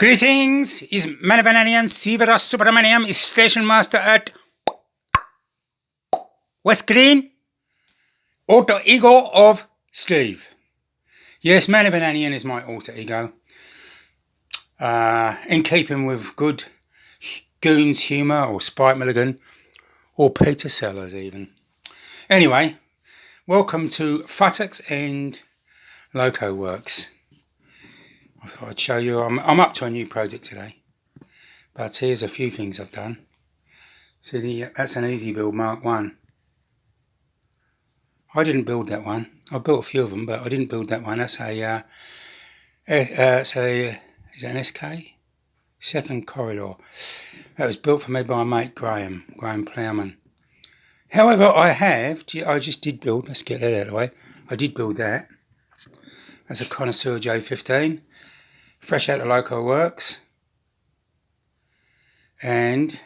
Greetings, is Manavananian Sivara Subramaniam is station master at West Green, alter ego of Steve. Yes, Manavananian is my alter ego. In keeping with good Goons humour, or Spike Milligan, or Peter Sellers even. Anyway, welcome to Futtocks and Loco Works. I thought I'd show you, I'm up to a new project today, but here's a few things I've done. So that's an Easy Build Mark 1. I didn't build that one. I built a few of them, but I didn't build that one. That's is that an SK? Second corridor. That was built for me by my mate Graham Plowman. However, I just did build, let's get that out of the way. I did build that. That's a Connoisseur J15. Fresh out of Loco Works. And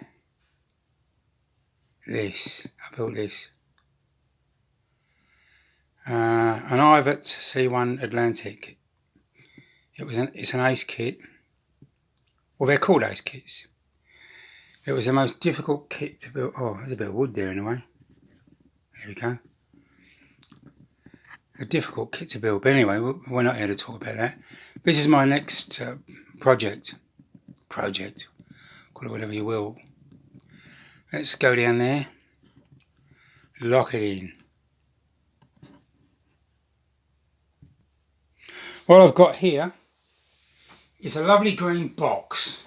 this, I built this. An Ivet C1 Atlantic. It's an ace kit. Well, they're called ace kits. It was the most difficult kit to build. Oh, there's a bit of wood there anyway. There we go. A difficult kit to build, but anyway, we're not here to talk about that. This is my next project, call it whatever you will. Let's go down there, lock it in. What I've got here is a lovely green box.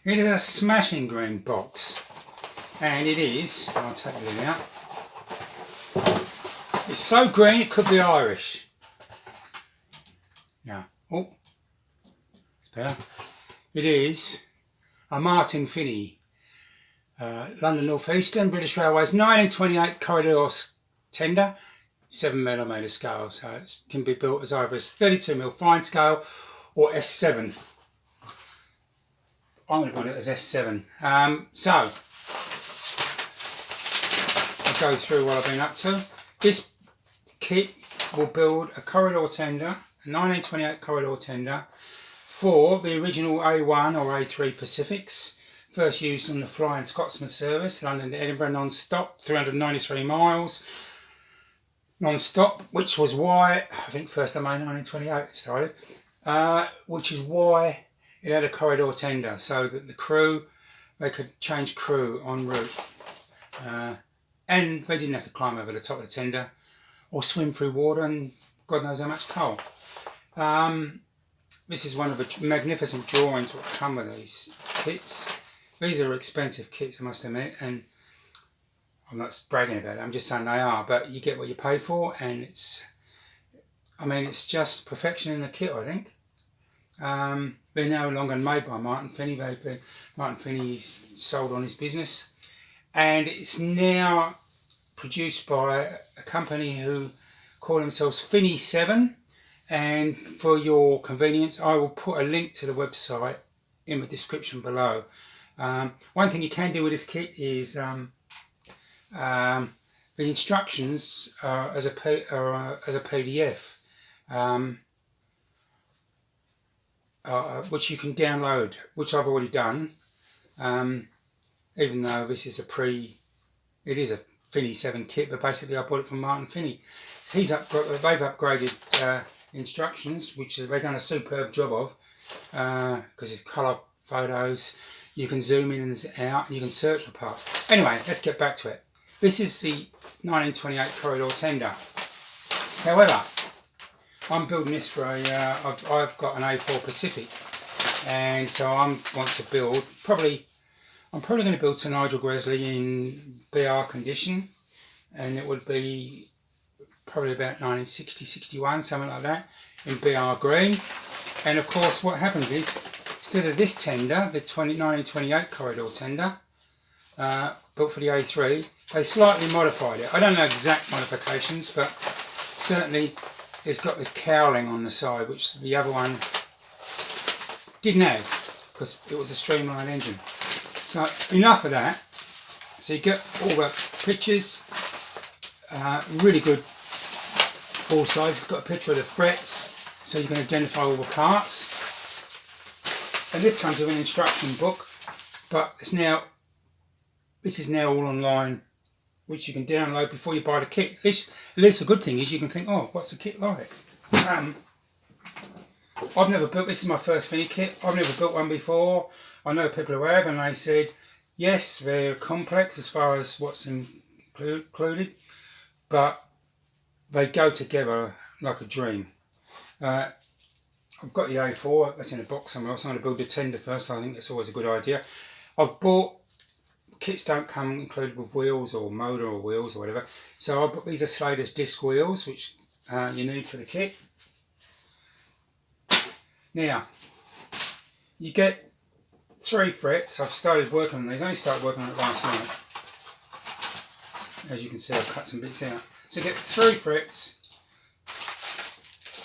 It is a smashing green box, and it is, I'll take it out. It's so green it could be Irish. Now, oh, it's better. It is a Martin Finney, London North Eastern, British Railways, 1928 corridor tender, 7mm scale. So it can be built as either as 32mm fine scale or S7. I'm going to put it as S7. So, I'll go through what I've been up to. This kit will build a corridor tender, a 1928 corridor tender for the original A1 or A3 Pacifics, first used on the Flying Scotsman service, London to Edinburgh non-stop, 393 miles non-stop, which was why, I think 1st of May 1928 it started, which is why it had a corridor tender, so that the crew, they could change crew en route. And they didn't have to climb over the top of the tender or swim through water and God knows how much coal. This is one of the magnificent drawings that come with these kits. These are expensive kits, I must admit, and I'm not bragging about it, I'm just saying they are, but you get what you pay for, and it's just perfection in the kit, I think. They're no longer made by Martin Finney. Martin Finney's sold on his business, and it's now produced by a company who call themselves Finney7, and for your convenience I will put a link to the website in the description below. One thing you can do with this kit is the instructions as a PDF, which you can download, which I've already done, even though this is it is a Finney7 kit, but basically I bought it from Martin Finney. They've upgraded instructions, which they've done a superb job of, because it's colour photos, you can zoom in and out, and you can search for parts. Anyway, let's get back to it. This is the 1928 corridor tender. However, I'm building this for I've got an A4 Pacific, and so I'm going to build, I'm probably going to build to Nigel Gresley in BR condition, and it would be probably about 1960-61, something like that, in BR green. And of course what happened is, instead of this tender, the 1928 corridor tender, built for the A3, they slightly modified it. I don't know exact modifications, but certainly it's got this cowling on the side, which the other one didn't have, because it was a streamlined engine. So enough of that. So you get all the pictures, really good full size. It's got a picture of the frets, so you can identify all the parts. And this comes with an instruction book, but this is now all online, which you can download before you buy the kit. At least the good thing is you can think, oh, what's the kit like? I've never built, this is my first Finney kit. I've never built one before. I know people who have, and they said, yes, they're complex as far as what's included, but they go together like a dream. I've got the A4, that's in a box somewhere else. I'm going to build the tender first. I think that's always a good idea. I've bought, kits don't come included with wheels or motor or wheels or whatever. So I bought, these are Slater's disc wheels, which you need for the kit. Now, you get 3 frets. I've started working on these. I only started working on it last night. As you can see, I've cut some bits out. So you get 3 frets,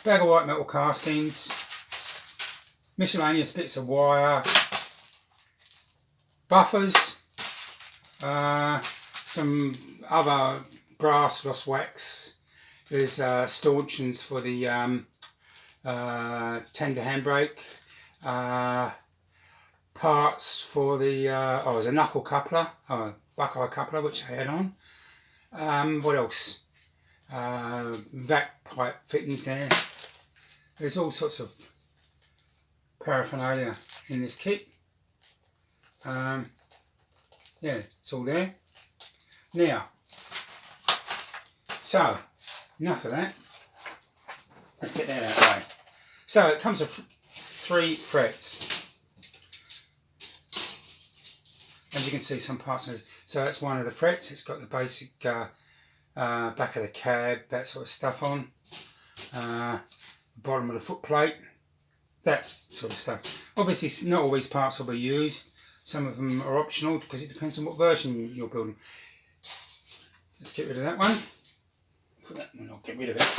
bag of white metal castings, miscellaneous bits of wire, buffers, some other brass gloss wax. There's stanchions for the tender handbrake, parts for the there's a knuckle coupler, buckeye coupler which I had on. What else? Vac pipe fittings there. There's all sorts of paraphernalia in this kit. Yeah, it's all there. Now, so enough of that. Let's get that out of the way. So it comes with 3 frets. As you can see, some parts of it. So that's one of the frets. It's got the basic back of the cab, that sort of stuff on. Bottom of the foot plate, that sort of stuff. Obviously, not all these parts will be used. Some of them are optional because it depends on what version you're building. Let's get rid of that one. Put that one, I'll get rid of it.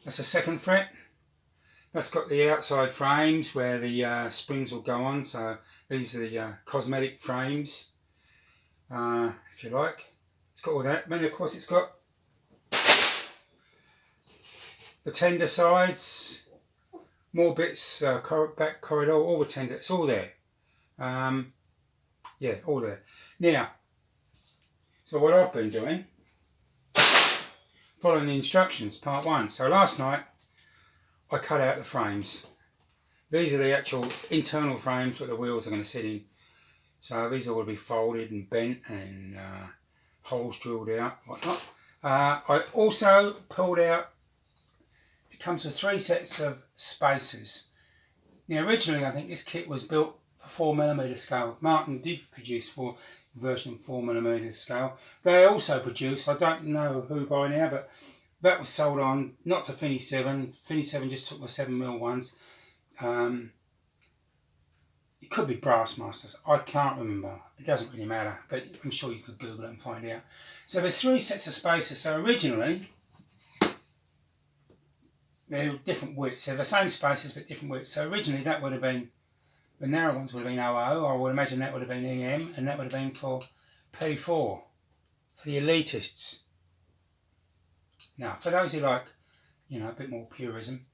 That's a 2nd fret. That's got the outside frames where the springs will go on. So these are the cosmetic frames, if you like. It's got all that. Then of course it's got the tender sides, more bits, back corridor, all the tender. It's all there. Yeah, all there. Now, so what I've been doing, following the instructions, part 1. So last night I cut out the frames. These are the actual internal frames that the wheels are going to sit in. So these are all going to be folded and bent and holes drilled out, whatnot. I also pulled out, it comes with 3 sets of spacers. Now originally I think this kit was built for 4mm scale. Martin did produce version 4mm scale. They also produce, I don't know who by now, but that was sold on, not to Finney7. Finney7 just took the 7mm ones. It could be Brassmasters, I can't remember. It doesn't really matter, but I'm sure you could Google it and find out. So there's 3 sets of spacers. So originally, they're different widths. They're the same spacers but different widths. So originally that would have been, the narrow ones would have been 00. I would imagine that would have been EM, and that would have been for P4, for the elitists. Now, for those who like, you know, a bit more purism.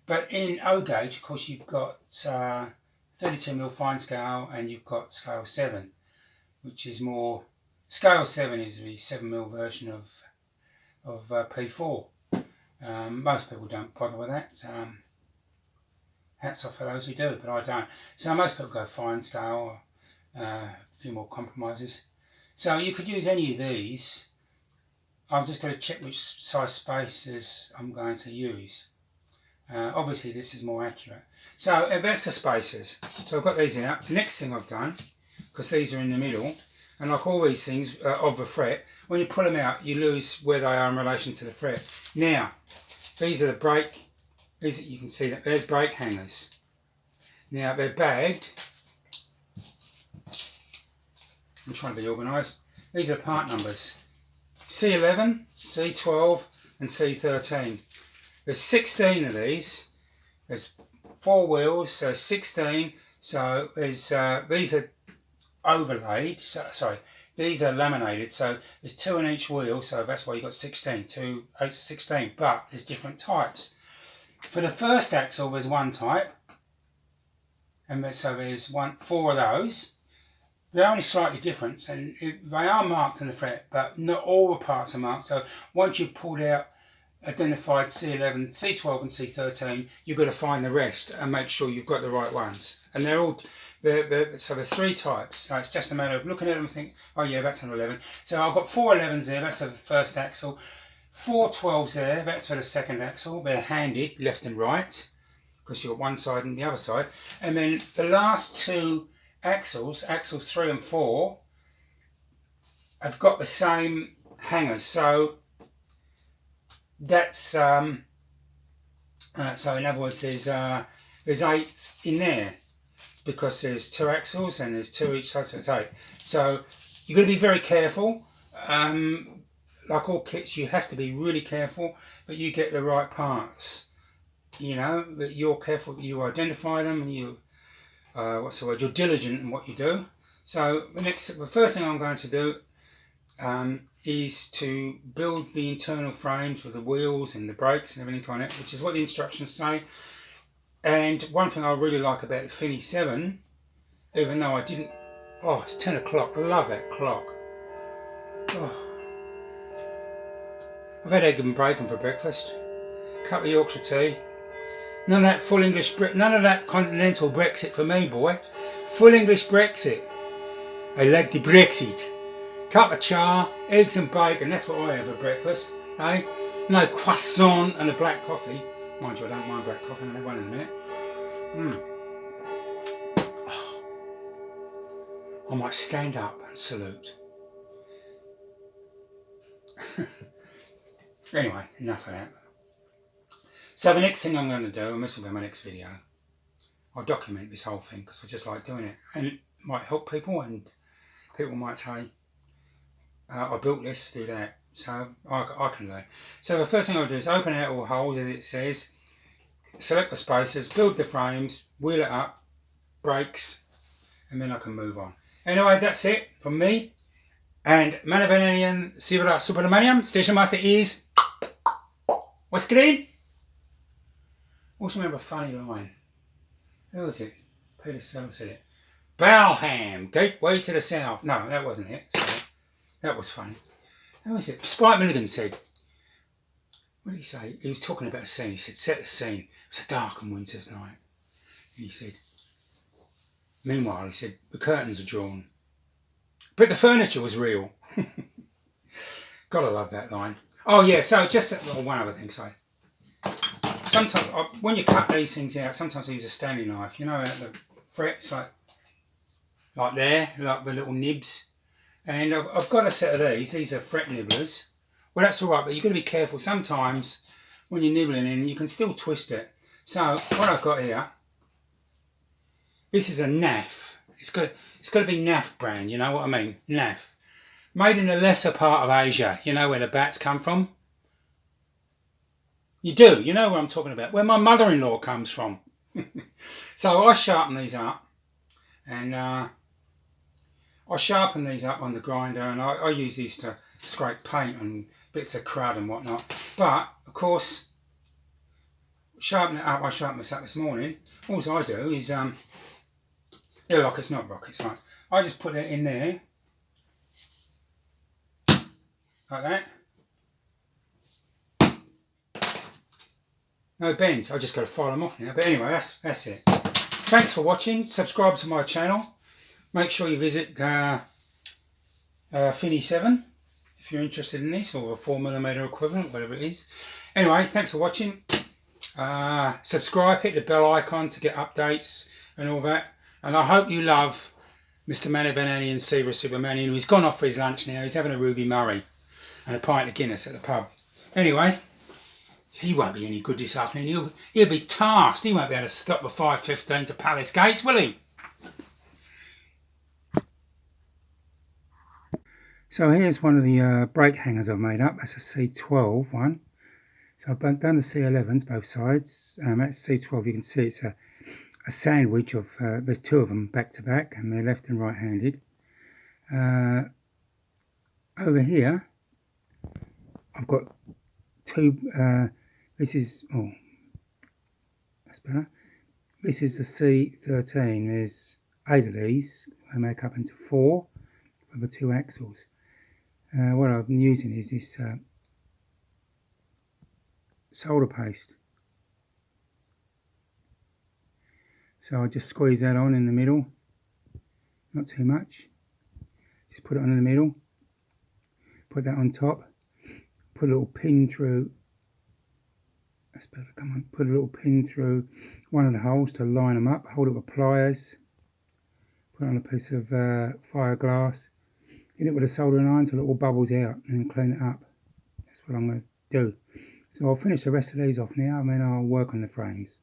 But in O gauge, of course, you've got 32mm fine scale, and you've got scale 7, which is more, scale 7 is the 7mm version of P4. Most people don't bother with that. Hats off for those who do, but I don't. So most people go fine scale, a few more compromises. So you could use any of these. I'm just going to check which size spacers I'm going to use. Obviously this is more accurate. So that's the spacers. So I've got these out. The next thing I've done, because these are in the middle, and like all these things of the fret, when you pull them out you lose where they are in relation to the fret. Now, these are the brake, these, you can see that there's brake hangers. Now they're bagged. I'm trying to be organised. These are part numbers. C11, C12 and C13. There's 16 of these. There's 4 wheels, so 16. So there's these are overlaid. Sorry, these are laminated. So there's 2 in each wheel. So that's why you got 16. 2, 8, 16. But there's different types. For the first axle, there's one type. And so there's four of those. They're only slightly different, and they are marked on the fret, but not all the parts are marked. So once you've pulled out, identified C11, C12 and C13, you've got to find the rest and make sure you've got the right ones. And they're all, so there's three types. So it's just a matter of looking at them and think, oh yeah, that's an 11. So I've got 4 11s there, that's the first axle. 4 12s there, that's for the second axle. They're handed left and right, because you've got one side and the other side. And then the last two axles, axles 3 and 4, have got the same hangers. So that's so in other words, there's 8 in there, because there's 2 axles and there's 2 each side, so it's 8. So you've got to be very careful. Like all kits, you have to be really careful that you get the right parts. You know, that you're careful, that you identify them, and you you're diligent in what you do. So the first thing I'm going to do is to build the internal frames with the wheels and the brakes and everything on it, which is what the instructions say. And one thing I really like about the Finney7, even though I didn't, it's 10 o'clock, I love that clock. I've had egg and bacon for breakfast, cup of Yorkshire tea. None of that full English, none of that continental Brexit for me, boy. Full English Brexit. I like the Brexit. Cup of char, eggs and bacon, that's what I have for breakfast, eh? No croissant and a black coffee. Mind you, I don't mind black coffee, I'll have one in a minute. I might stand up and salute. Anyway, enough of that. So the next thing I'm going to do, and this will be my next video, I'll document this whole thing because I just like doing it. And it might help people, and people might say, I built this, do that. So I can learn. So the first thing I'll do is open out all holes, as it says, select the spacers, build the frames, wheel it up, brakes, and then I can move on. Anyway, that's it from me. And Finney7 A4 Subramaniam, Station Master is... What's green? Also remember a funny line. Who was it? Peter Stella said it. Balham, gateway to the south. No, that wasn't it. Sorry. That was funny. Who was it? Spike Milligan said, what did he say? He was talking about a scene. He said, set the scene. It was a dark and winter's night. And he said, meanwhile, he said, the curtains are drawn, but the furniture was real. Gotta love that line. Oh yeah, so just one other thing, sorry. Sometimes, when you cut these things out, sometimes I use a Stanley knife. You know, out the frets, like there, like the little nibs. And I've got a set of these. These are fret nibblers. Well, that's all right, but you've got to be careful. Sometimes, when you're nibbling in, you can still twist it. So, what I've got here, this is a NAF. It's got to be NAF brand, you know what I mean? NAF. Made in the lesser part of Asia, you know where the bats come from? You do, you know what I'm talking about, where my mother-in-law comes from. So I sharpen these up, and I sharpen these up on the grinder, and I use these to scrape paint and bits of crud and whatnot. But, of course, sharpen it up, I sharpened this up this morning. All I do is, look, it's not rocket science. I just put it in there, like that. No bends, I just got to file them off now. But anyway, that's it. Thanks for watching. Subscribe to my channel. Make sure you visit Finney7 if you're interested in this, or a 4mm equivalent, whatever it is. Anyway, thanks for watching. Subscribe, hit the bell icon to get updates and all that. And I hope you love Mr. Finney7 A4 Subramaniam, who's gone off for his lunch now. He's having a Ruby Murray and a pint of Guinness at the pub. Anyway, he won't be any good this afternoon. He'll be tasked. He won't be able to stop the 5:15 to Palace Gates, will he? So here's one of the brake hangers I've made up. That's a C12 one. So I've done the C11s both sides. That's C12. You can see it's a sandwich of, there's 2 of them back to back, and they're left and right handed. Over here I've got 2, this is, that's better. This is the C13. There's 8 of these. They make up into 4 for the 2 axles. What I've been using is this solder paste. So I just squeeze that on in the middle, not too much. Just put it on in the middle, put that on top, put a little pin through. That's better, come on. Put a little pin through one of the holes to line them up, hold it with pliers, put it on a piece of fire glass, hit it with a soldering iron till it all bubbles out, and then clean it up. That's what I'm going to do. So I'll finish the rest of these off now, and then I'll work on the frames.